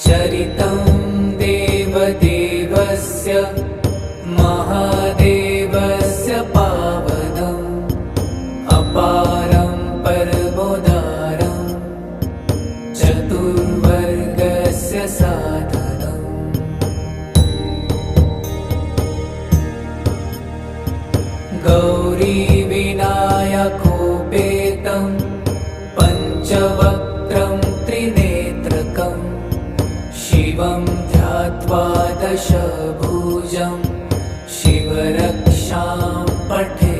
चरितं देवदेवस्य महादेवस्य पावनम् अपारं परमोदारं चतुर्वर्गस्य साधनम्। गौरीविनायकोपेतं पञ्चवक्त्रं त्रिनेत्रकम् शिवं ध्यात्वा दशभुजं शिवरक्षां पठेत्।